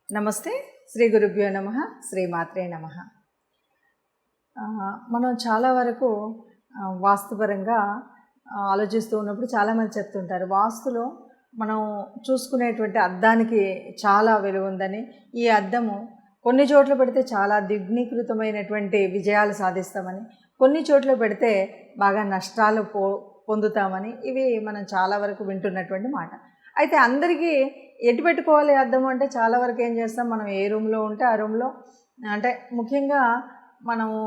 నమస్తే. శ్రీ గురుభ్యో నమః. శ్రీమాత్రే నమః. మనం చాలా వరకు వాస్తుపరంగా ఆలోచిస్తూ ఉన్నప్పుడు చాలామంది చెప్తుంటారు, వాస్తులో మనం చూసుకునేటువంటి అద్దానికి చాలా విలువ ఉందని, ఈ అద్దము కొన్ని చోట్ల పెడితే చాలా దిగ్నీకృతమైనటువంటి విజయాలు సాధిస్తామని, కొన్ని చోట్ల పెడితే బాగా నష్టాలు పొందుతామని, ఇవి మనం చాలా వరకు వింటున్నటువంటి మాట. అయితే అందరికీ ఎటు పెట్టుకోవాలి అద్దం అంటే చాలా వరకు ఏం చేస్తాం, మనం ఏ రూమ్లో ఉంటే ఆ రూమ్లో, అంటే ముఖ్యంగా మనము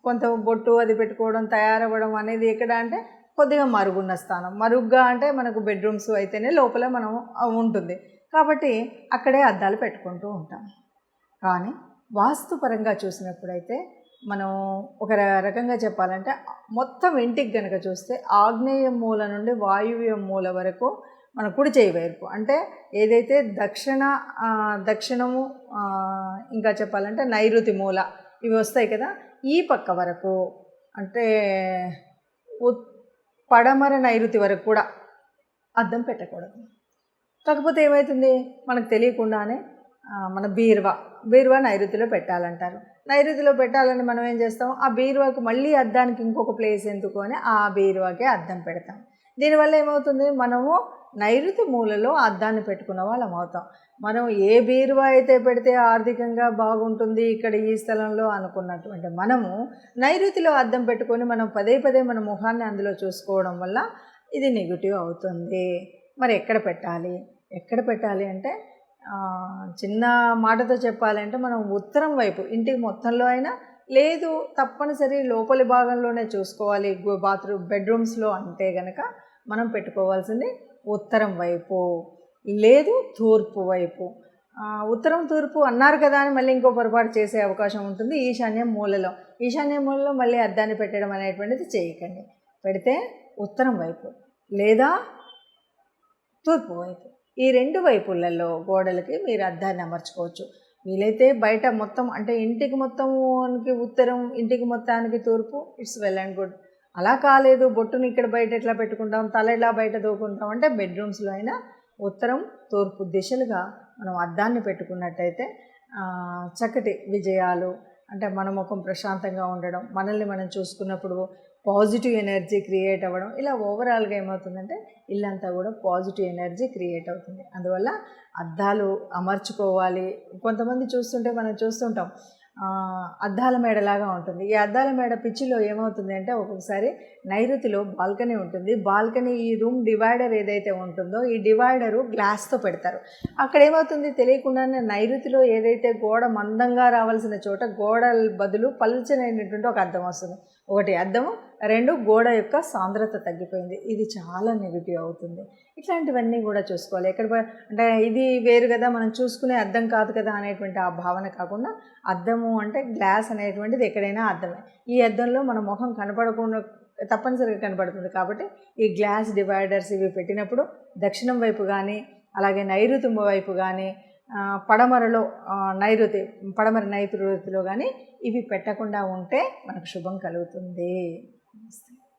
కొంత బొట్టు అది పెట్టుకోవడం, తయారవ్వడం అనేది ఎక్కడ అంటే కొద్దిగా మరుగున్న స్థానం. మరుగుగా అంటే మనకు బెడ్రూమ్స్ అయితేనే లోపల మనం ఉంటుంది కాబట్టి అక్కడే అద్దాలు పెట్టుకుంటూ ఉంటాం. కానీ వాస్తుపరంగా చూసినప్పుడైతే మనం ఒక రకంగా చెప్పాలంటే మొత్తం ఇంటికి కనుక చూస్తే ఆగ్నేయ మూల నుండి వాయువ్య మూల వరకు మన కుడి చేయి వైపు, అంటే ఏదైతే దక్షిణము ఇంకా చెప్పాలంటే నైరుతి మూల ఇవి వస్తాయి కదా, ఈ పక్క వరకు అంటే పడమర నైరుతి వరకు కూడా అద్దం పెట్టకూడదు. కాకపోతే ఏమవుతుంది, మనకు తెలియకుండానే మన బీరువా నైరుతిలో పెట్టాలంటారు. నైరుతిలో పెట్టాలని మనం ఏం చేస్తాం, ఆ బీరువాకు మళ్ళీ అద్దానికి ఇంకొక ప్లేస్ ఎందుకు అని ఆ బీరువాకే అద్దం పెడతాం. దీనివల్ల ఏమవుతుంది, మనము నైరుతి మూలలో అద్దాన్ని పెట్టుకున్న వాళ్ళం అవుతాం. మనం ఏ బీరువా అయితే పెడితే ఆర్థికంగా బాగుంటుంది ఇక్కడ ఈ స్థలంలో అనుకున్నటువంటి మనము నైరుతిలో అద్దం పెట్టుకొని మనం పదే పదే మన ముఖాన్ని అందులో చూసుకోవడం వల్ల ఇది నెగిటివ్ అవుతుంది. మరి ఎక్కడ పెట్టాలి అంటే చిన్న మాటతో చెప్పాలంటే మనం ఉత్తరం వైపు, ఇంటికి మొత్తంలో అయినా లేదు తప్పనిసరి లోపలి భాగంలోనే చూసుకోవాలి, బెడ్రూమ్స్లో అంటే గనక మనం పెట్టుకోవాల్సింది ఉత్తరం వైపు, లేదు తూర్పు వైపు. ఉత్తరం తూర్పు అన్నారు కదా అని మళ్ళీ ఇంకో పొరపాటు చేసే అవకాశం ఉంటుంది. ఈశాన్య మూలలో మళ్ళీ అద్దాన్ని పెట్టడం అనేటువంటిది చేయకండి. పెడితే ఉత్తరం వైపు లేదా తూర్పు వైపు, ఈ రెండు వైపులలో గోడలకి మీరు అద్దాన్ని అమర్చుకోవచ్చు. వీలైతే బయట మొత్తం అంటే ఇంటికి మొత్తానికి ఉత్తరం, ఇంటికి మొత్తానికి తూర్పు, ఇట్స్ వెల్ అండ్ గుడ్. అలా కాలేదు, బొట్టుని ఇక్కడ బయట ఎట్లా పెట్టుకుంటాం, తల ఎలా బయట దూకుంటాం అంటే బెడ్రూమ్స్లో అయినా ఉత్తరం తూర్పు దిశలుగా మనం అద్దాన్ని పెట్టుకున్నట్టయితే చక్కటి విజయాలు, అంటే మన ముఖం ప్రశాంతంగా ఉండడం, మనల్ని మనం చూసుకున్నప్పుడు పాజిటివ్ ఎనర్జీ క్రియేట్ అవ్వడం, ఇలా ఓవరాల్గా ఏమవుతుందంటే ఇల్లంతా కూడా పాజిటివ్ ఎనర్జీ క్రియేట్ అవుతుంది. అందువల్ల అద్దాలు అమర్చుకోవాలి. కొంతమంది మనం చూస్తుంటాం అద్దాల మేడలాగా ఉంటుంది. ఈ అద్దాల మేడ పిచ్చిలో ఏమవుతుంది అంటే ఒక్కొక్కసారి నైరుతిలో బాల్కనీ ఉంటుంది. బాల్కనీ ఈ రూమ్ డివైడర్ ఏదైతే ఉంటుందో ఈ డివైడరు గ్లాస్తో పెడతారు. అక్కడ ఏమవుతుంది తెలియకుండానే నైరుతిలో ఏదైతే గోడ మందంగా రావాల్సిన చోట గోడ బదులు పల్చనైనటువంటి ఒక అద్దం వస్తుంది. ఒకటి అద్దము, రెండు గోడ యొక్క సాంద్రత తగ్గిపోయింది. ఇది చాలా నెగిటివ్ అవుతుంది. ఇట్లాంటివన్నీ కూడా చూసుకోవాలి. అంటే ఇది వేరు కదా, మనం చూసుకునే అద్దం కాదు కదా అనేటువంటి ఆ భావన కాకుండా, అద్దము అంటే గ్లాస్ అనేటువంటిది ఎక్కడైనా అద్దమే. ఈ అద్దంలో మన ముఖం కనపడకుండా తప్పనిసరిగా కనపడుతుంది. కాబట్టి ఈ గ్లాస్ డివైడర్స్ ఇవి పెట్టినప్పుడు దక్షిణం వైపు కానీ, అలాగే నైరుతి వైపు కానీ, పడమర నైరుతిలో కానీ ఇవి పెట్టకుండా ఉంటే మనకు శుభం కలుగుతుంది.